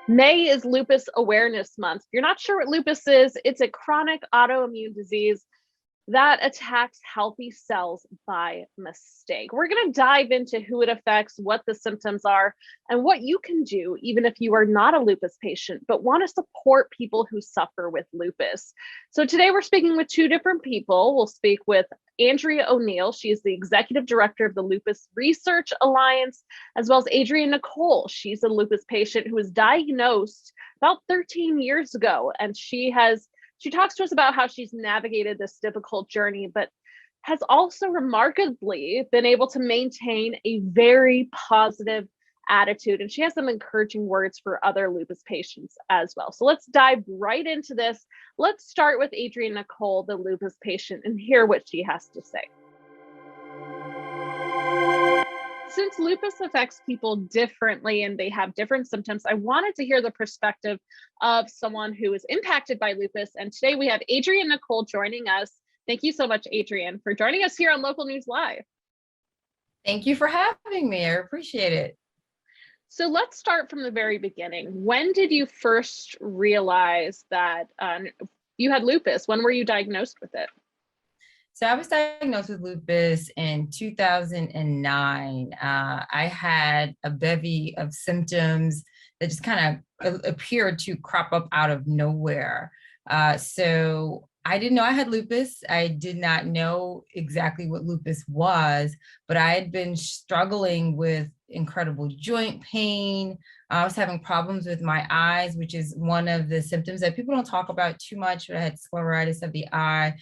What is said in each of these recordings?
May is Lupus Awareness Month. If you're not sure what lupus is, it's a chronic autoimmune disease that attacks healthy cells by mistake. We're going to dive into who it affects, what the symptoms are, and what you can do, even if you are not a lupus patient, but want to support people who suffer with lupus. So today we're speaking with two different people. We'll speak with Andrea O'Neill. She is the executive director of the Lupus Research Alliance, as well as Adrienne Nicole. She's a lupus patient who was diagnosed about 13 years ago, and she talks to us about how she's navigated this difficult journey, but has also remarkably been able to maintain a very positive attitude. And she has some encouraging words for other lupus patients as well. So let's dive right into this. Let's start with Adrienne Nicole, the lupus patient, and hear what she has to say. Since lupus affects people differently and they have different symptoms, I wanted to hear the perspective of someone who is impacted by lupus. And today we have Adrienne Nicole joining us. Thank you so much, Adrienne, for joining us here on Local News Live. Thank you for having me. I appreciate it. So let's start from the very beginning. When did you first realize that you had lupus? When were you diagnosed with it? So I was diagnosed with lupus in 2009. I had a bevy of symptoms that just kind of appeared to crop up out of nowhere. So I didn't know I had lupus. I did not know exactly what lupus was, but I had been struggling with incredible joint pain. I was having problems with my eyes, which is one of the symptoms that people don't talk about too much. But I had scleritis of the eye,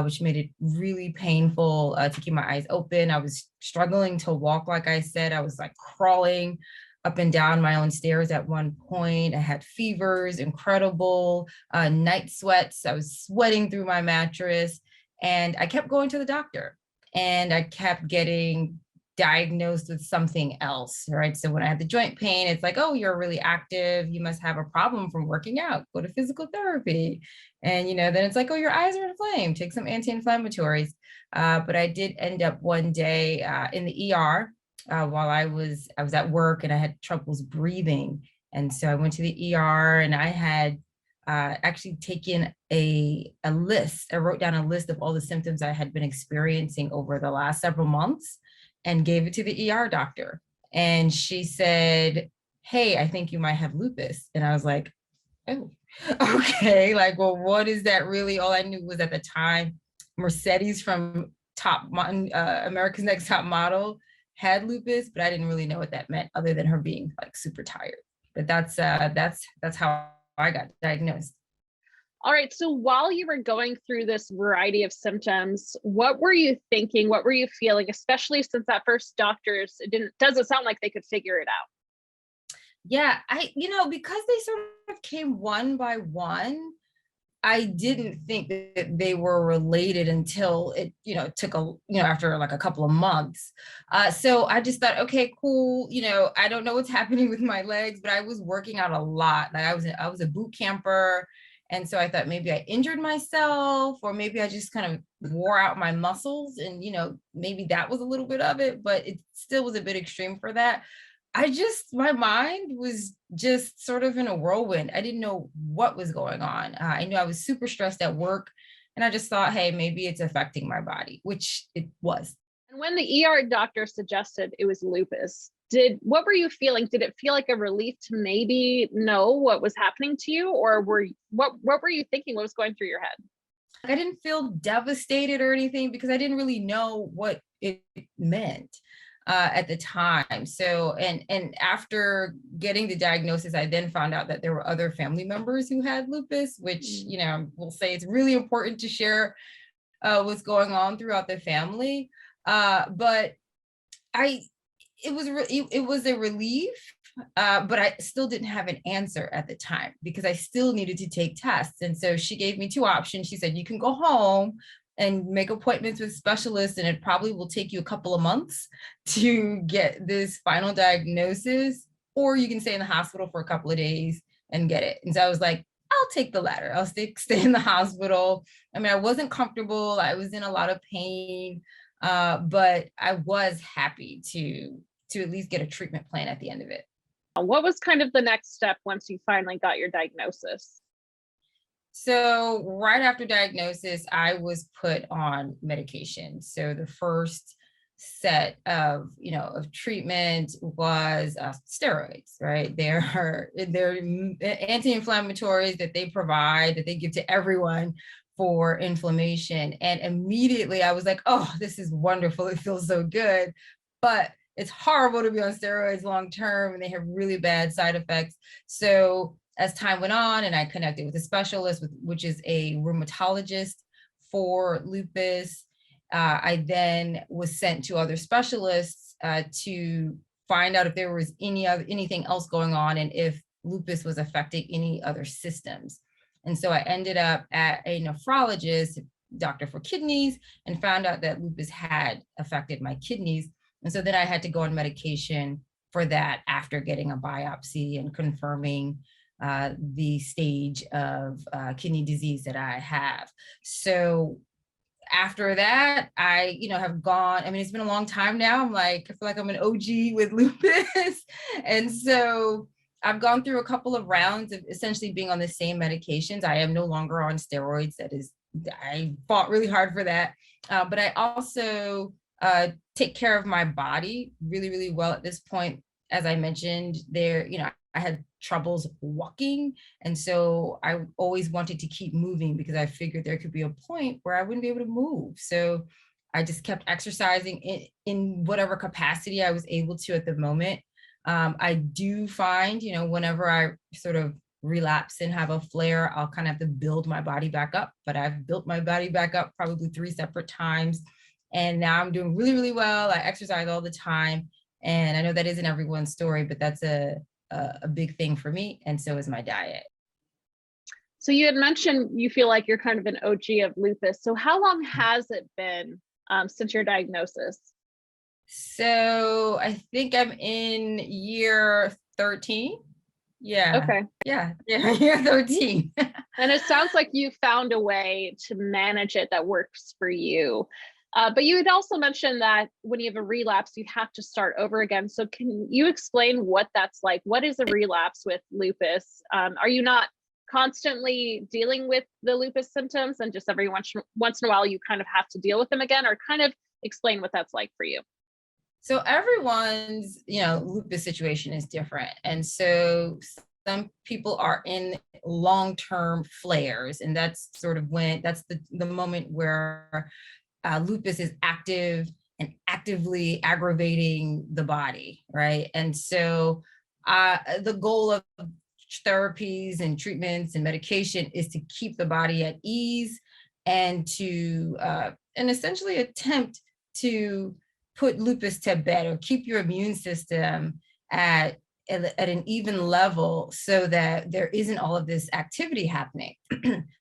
which made it really painful to keep my eyes open. I was struggling to walk, like I said. I was like crawling up and down my own stairs at one point. I had fevers, incredible night sweats. I was sweating through my mattress, and I kept going to the doctor, and I kept getting diagnosed with something else, right? So when I had the joint pain, it's like, oh, you're really active. You must have a problem from working out. Go to physical therapy. And, then it's like, oh, your eyes are inflamed. Take some anti-inflammatories. But I did end up one day in the ER while I was at work, and I had troubles breathing. And so I went to the ER, and I had actually taken a list. I wrote down a list of all the symptoms I had been experiencing over the last several months and gave it to the ER doctor. And she said, hey, I think you might have lupus. And I was like, oh, okay. Like, well, what is that really? All I knew was at the time, Mercedes from America's Next Top Model had lupus, but I didn't really know what that meant other than her being like super tired. But that's how I got diagnosed. All right. So while you were going through this variety of symptoms, what were you thinking? What were you feeling, especially since at first doctors doesn't sound like they could figure it out? Yeah, because they sort of came one by one, I didn't think that they were related until it, took after like a couple of months. So I just thought, okay, cool. I don't know what's happening with my legs, but I was working out a lot. Like I was a boot camper. And so I thought maybe I injured myself, or maybe I just kind of wore out my muscles, and, maybe that was a little bit of it, but it still was a bit extreme for that. My mind was just sort of in a whirlwind. I didn't know what was going on. I knew I was super stressed at work, and I just thought, hey, maybe it's affecting my body, which it was. And when the ER doctor suggested it was lupus, what were you feeling? Did it feel like a relief to maybe know what was happening to you, or what were you thinking? What was going through your head? I didn't feel devastated or anything because I didn't really know what it meant at the time. So, and after getting the diagnosis, I then found out that there were other family members who had lupus, which, we'll say it's really important to share what's going on throughout the family. But it was a relief, but I still didn't have an answer at the time because I still needed to take tests. And so she gave me two options. She said, you can go home and make appointments with specialists, and it probably will take you a couple of months to get this final diagnosis, or you can stay in the hospital for a couple of days and get it. And so I was like, I'll take the latter. I'll stay in the hospital. I mean, I wasn't comfortable. I was in a lot of pain, but I was happy to at least get a treatment plan at the end of it. What was kind of the next step once you finally got your diagnosis? So right after diagnosis, I was put on medication. So the first set of, of treatment was steroids, right? They're anti-inflammatories that they provide, that they give to everyone for inflammation. And immediately I was like, oh, this is wonderful. It feels so good. But it's horrible to be on steroids long term, and they have really bad side effects. So as time went on and I connected with a specialist, which is a rheumatologist for lupus, I then was sent to other specialists to find out if there was anything else going on and if lupus was affecting any other systems. And so I ended up at a nephrologist, doctor for kidneys, and found out that lupus had affected my kidneys. And so then I had to go on medication for that after getting a biopsy and confirming the stage of kidney disease that I have. So after that, I, have gone, I mean, it's been a long time now. I feel like I'm an OG with lupus. And so I've gone through a couple of rounds of essentially being on the same medications. I am no longer on steroids. I fought really hard for that. But I also take care of my body really, really well at this point. As I mentioned there, I had troubles walking. And so I always wanted to keep moving because I figured there could be a point where I wouldn't be able to move. So I just kept exercising in whatever capacity I was able to at the moment. I do find, whenever I sort of relapse and have a flare, I'll kind of have to build my body back up. But I've built my body back up probably 3 separate times. And now I'm doing really, really well. I exercise all the time. And I know that isn't everyone's story, but that's a big thing for me. And so is my diet. So you had mentioned you feel like you're kind of an OG of lupus. So how long has it been since your diagnosis? So I think I'm in year 13. Yeah. Okay. Yeah. Year 13. And it sounds like you found a way to manage it that works for you. But you had also mentioned that when you have a relapse, you have to start over again. So can you explain what that's like? What is a relapse with lupus? Are you not constantly dealing with the lupus symptoms and just every once in a while you kind of have to deal with them again, or kind of explain what that's like for you? So everyone's, lupus situation is different. And so some people are in long-term flares, and that's sort of that's the moment where lupus is active and actively aggravating the body, right? And so the goal of therapies and treatments and medication is to keep the body at ease and to and essentially attempt to put lupus to bed or keep your immune system at an even level so that there isn't all of this activity happening.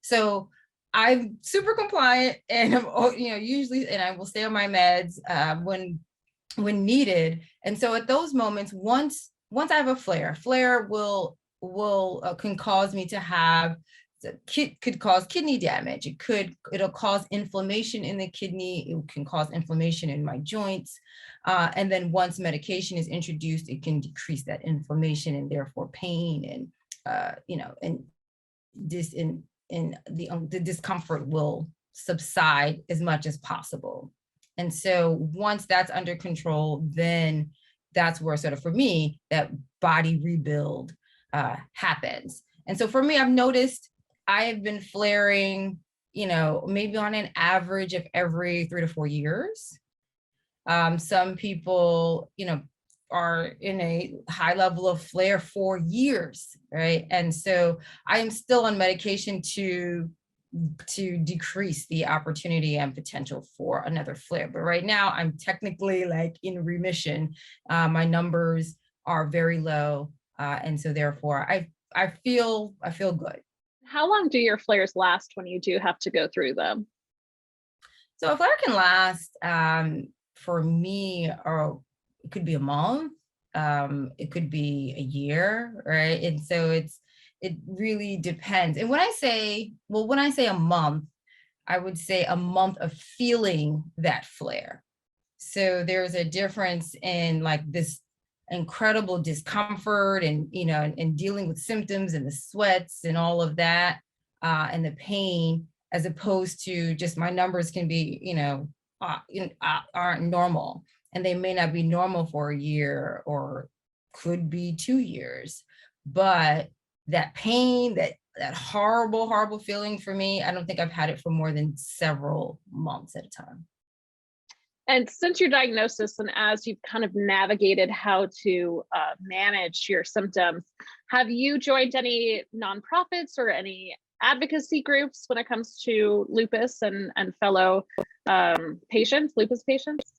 So I'm super compliant, and I'm, usually, and I will stay on my meds when needed. And so at those moments, once I have a flare can cause me to have, could cause kidney damage. It'll cause inflammation in the kidney. It can cause inflammation in my joints. And then once medication is introduced, it can decrease that inflammation and therefore pain and the discomfort will subside as much as possible. And so once that's under control, then that's where sort of for me, that body rebuild happens. And so for me, I've noticed I have been flaring, maybe on an average of every 3 to 4 years. Some people, are in a high level of flare for years, right? And so I am still on medication to decrease the opportunity and potential for another flare. But right now I'm technically in remission. My numbers are very low. And so therefore I feel good. How long do your flares last when you do have to go through them? So a flare can last for me, or it could be a month, it could be a year, right? And so it really depends. And when I say a month, I would say a month of feeling that flare. So there's a difference in this incredible discomfort and, and dealing with symptoms and the sweats and all of that, and the pain, as opposed to just my numbers can be, aren't normal, and they may not be normal for a year or could be 2 years. But that pain, that horrible, horrible feeling for me, I don't think I've had it for more than several months at a time. And since your diagnosis and as you've kind of navigated how to manage your symptoms, have you joined any nonprofits or any advocacy groups when it comes to lupus and fellow patients, lupus patients?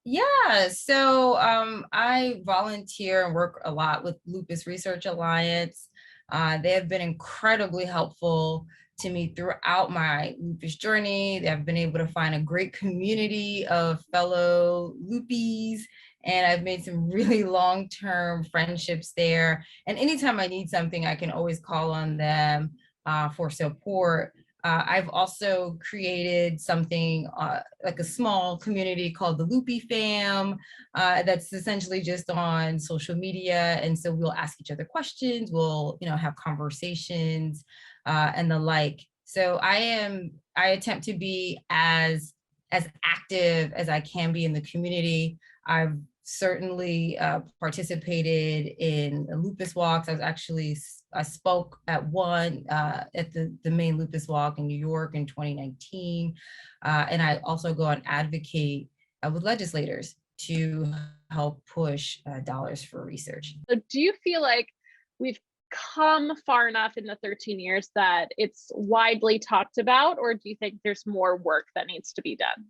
Yeah, so I volunteer and work a lot with Lupus Research Alliance. They have been incredibly helpful to me throughout my lupus journey. They have been able to find a great community of fellow lupies, and I've made some really long-term friendships there. And anytime I need something, I can always call on them for support. I've also created something like a small community called the Loopy Fam, that's essentially just on social media. And so we'll ask each other questions, we'll have conversations and the like. So I attempt to be as active as I can be in the community. I've certainly participated in lupus walks. I spoke at one at the main lupus walk in New York in 2019. And I also go and advocate with legislators to help push dollars for research. So do you feel like we've come far enough in the 13 years that it's widely talked about, or do you think there's more work that needs to be done?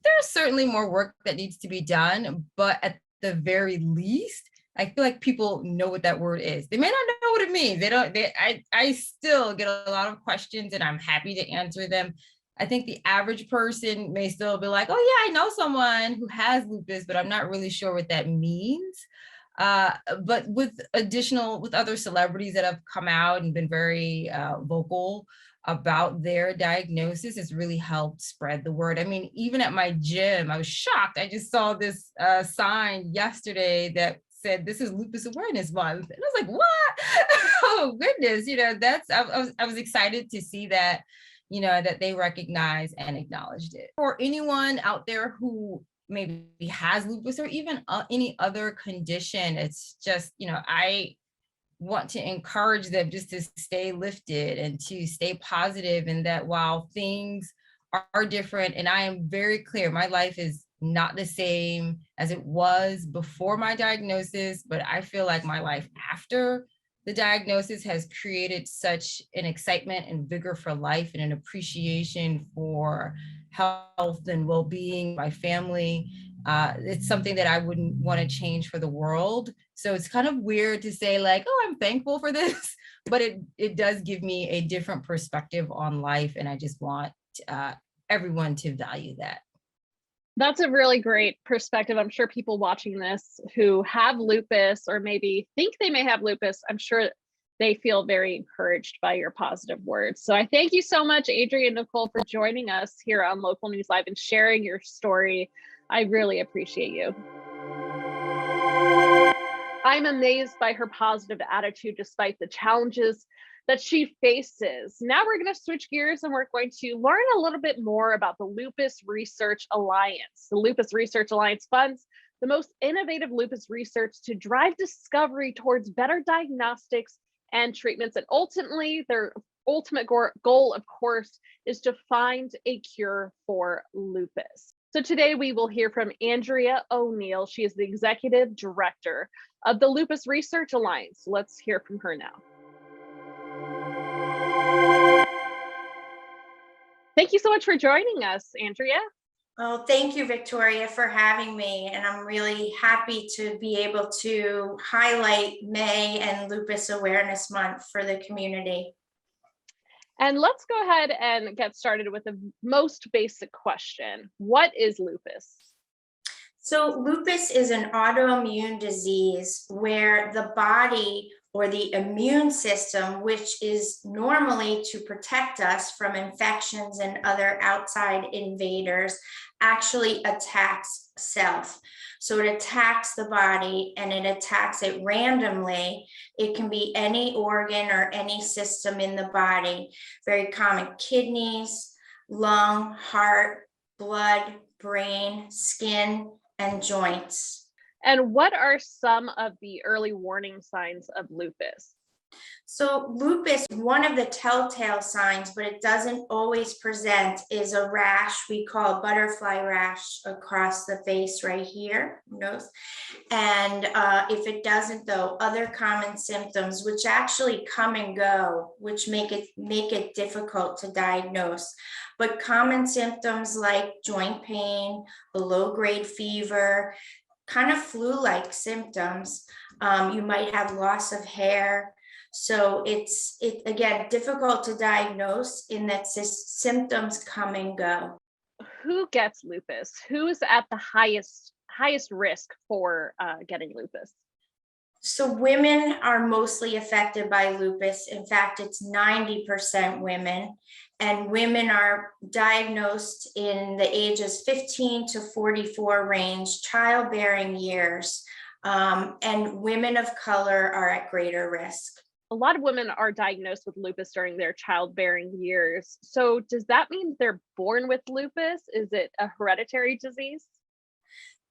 There's certainly more work that needs to be done, but at the very least, I feel like people know what that word is. They may not know what it means. I still get a lot of questions and I'm happy to answer them. I think the average person may still be like, oh yeah, I know someone who has lupus, but I'm not really sure what that means. But with other celebrities that have come out and been very vocal about their diagnosis, has really helped spread the word. I mean, even at my gym, I was shocked. I just saw this sign yesterday that said, "This is Lupus Awareness Month." And I was like, what? Oh goodness, I was excited to see that, that they recognized and acknowledged it. For anyone out there who maybe has lupus or even any other condition, it's just, I want to encourage them just to stay lifted and to stay positive, and that while things are different, and I am very clear, my life is not the same as it was before my diagnosis, but I feel like my life after the diagnosis has created such an excitement and vigor for life and an appreciation for health and well-being, my family. It's something that I wouldn't want to change for the world. So it's kind of weird to say like, oh, I'm thankful for this, but it does give me a different perspective on life. And I just want everyone to value that. That's a really great perspective. I'm sure people watching this who have lupus or maybe think they may have lupus, I'm sure they feel very encouraged by your positive words. So I thank you so much, Adrienne Nicole, for joining us here on Local News Live and sharing your story. I really appreciate you. I'm amazed by her positive attitude despite the challenges that she faces. Now we're going to switch gears and we're going to learn a little bit more about the Lupus Research Alliance. The Lupus Research Alliance funds the most innovative lupus research to drive discovery towards better diagnostics and treatments. And ultimately, their ultimate goal, of course, is to find a cure for lupus. So today we will hear from Andrea O'Neill. She is the Executive Director of the Lupus Research Alliance. Let's hear from her now. Thank you so much for joining us, Andrea. Well, thank you, Victoria, for having me. And I'm really happy to be able to highlight May and Lupus Awareness Month for the community. And let's go ahead and get started with the most basic question. What is lupus? So lupus is an autoimmune disease where the body or the immune system, which is normally to protect us from infections and other outside invaders, actually attacks self. So it attacks the body and it attacks it randomly. It can be any organ or any system in the body. Very common: kidneys, lung, heart, blood, brain, skin, and joints. And what are some of the early warning signs of lupus? So lupus, one of the telltale signs, but it doesn't always present, is a rash we call butterfly rash across the face right here, nose. And if it doesn't, though, other common symptoms, which actually come and go, which make it difficult to diagnose. But common symptoms like joint pain, a low-grade fever, kind of flu-like symptoms. You might have loss of hair. So it's again difficult to diagnose in that symptoms come and go. Who gets lupus? Who's at the highest risk for getting lupus? So women are mostly affected by lupus. In fact, it's 90% women, and women are diagnosed in the ages 15 to 44 range, childbearing years, and women of color are at greater risk. A lot of women are diagnosed with lupus during their childbearing years. So does that mean they're born with lupus? Is it a hereditary disease?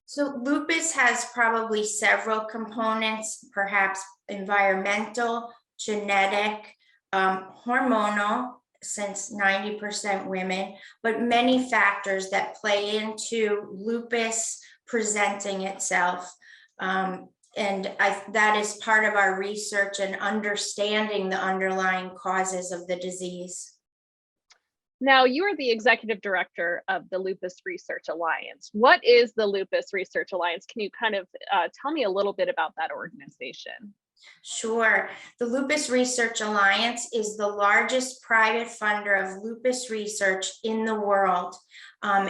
So lupus has probably several components, perhaps environmental, genetic, hormonal, since 90% women, but many factors that play into lupus presenting itself. And that is part of our research and understanding the underlying causes of the disease. Now, you are the executive director of the Lupus Research Alliance. What is the Lupus Research Alliance? Can you kind of tell me a little bit about that organization? Sure. The Lupus Research Alliance is the largest private funder of lupus research in the world.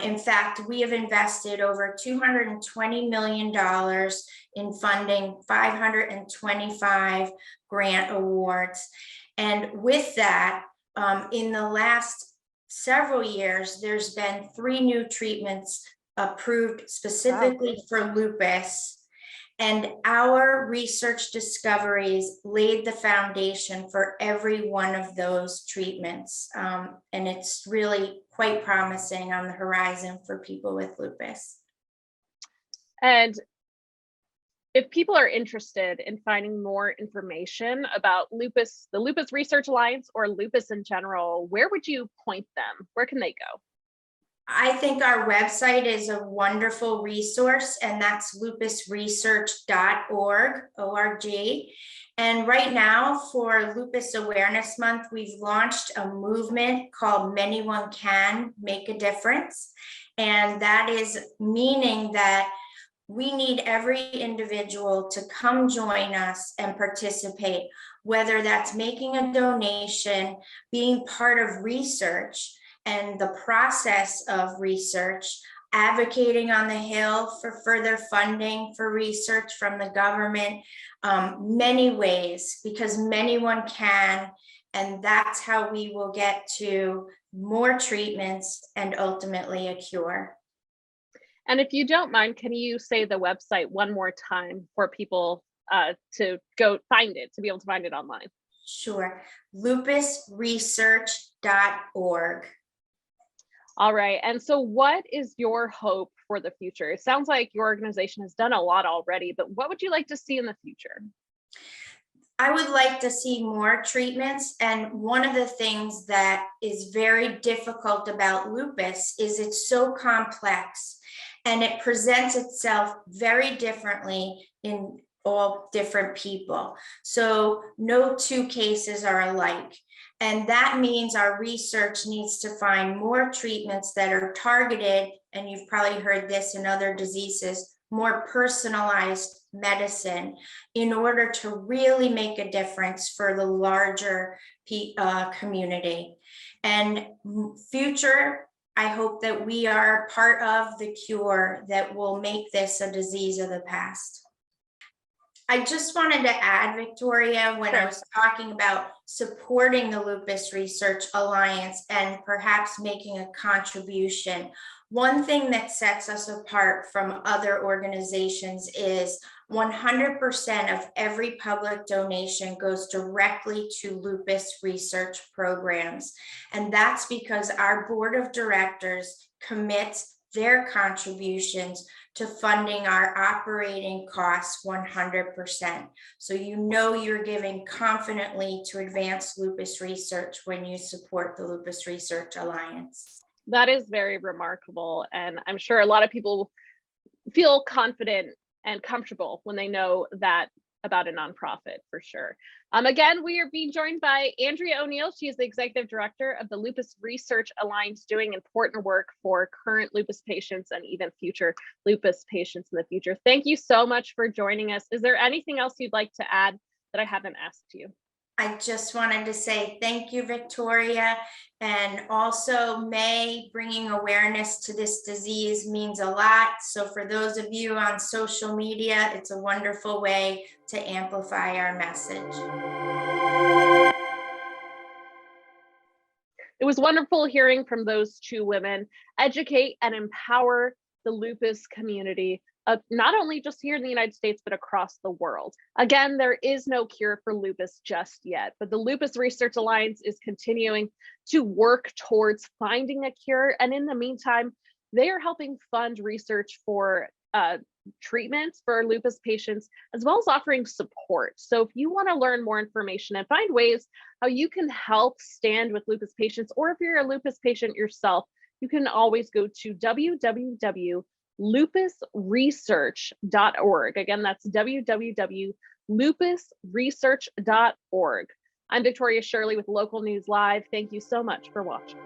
In fact, we have invested over $220 million in funding 525 grant awards. And with that, in the last several years, there's been 3 new treatments approved specifically for lupus. And our research discoveries laid the foundation for every one of those treatments. And it's really quite promising on the horizon for people with lupus. And if people are interested in finding more information about lupus, the Lupus Research Alliance, or lupus in general, where would you point them? Where can they go? I think our website is a wonderful resource, and that's lupusresearch.org, O-R-G. And right now, for Lupus Awareness Month, we've launched a movement called Anyone Can Make a Difference. And that is meaning that we need every individual to come join us and participate, whether that's making a donation, being part of research and the process of research, advocating on the Hill for further funding for research from the government, many ways, because anyone can, and that's how we will get to more treatments and ultimately a cure. And if you don't mind, can you say the website one more time for people to go find it, to be able to find it online? Sure, lupusresearch.org. All right. And so what is your hope for the future? It sounds like your organization has done a lot already, but what would you like to see in the future? I would like to see more treatments. And one of the things that is very difficult about lupus is it's so complex and it presents itself very differently in all different people. So no 2 cases are alike. And that means our research needs to find more treatments that are targeted, and you've probably heard this in other diseases, more personalized medicine in order to really make a difference for the larger community. And future, I hope that we are part of the cure that will make this a disease of the past. I just wanted to add, Victoria, when I Sure. was talking about supporting the Lupus Research Alliance and perhaps making a contribution, one thing that sets us apart from other organizations is 100% of every public donation goes directly to lupus research programs. And that's because our board of directors commits their contributions to funding our operating costs 100%. So you know you're giving confidently to advance lupus research when you support the Lupus Research Alliance. That is very remarkable. And I'm sure a lot of people feel confident and comfortable when they know that about a nonprofit, for sure. Again, we are being joined by Andrea O'Neill. She is the Executive Director of the Lupus Research Alliance, doing important work for current lupus patients and even future lupus patients in the future. Thank you so much for joining us. Is there anything else you'd like to add that I haven't asked you? I just wanted to say thank you, Victoria. And also, May, bringing awareness to this disease means a lot. So for those of you on social media, it's a wonderful way to amplify our message. It was wonderful hearing from those two women educate and empower the lupus community, not only just here in the United States, but across the world. Again, there is no cure for lupus just yet, but the Lupus Research Alliance is continuing to work towards finding a cure. And in the meantime, they are helping fund research for treatments for lupus patients, as well as offering support. So if you want to learn more information and find ways how you can help stand with lupus patients, or if you're a lupus patient yourself, you can always go to www.lupusresearch.org. Again, that's www.lupusresearch.org. I'm Victoria Shirley with Local News Live. Thank you so much for watching.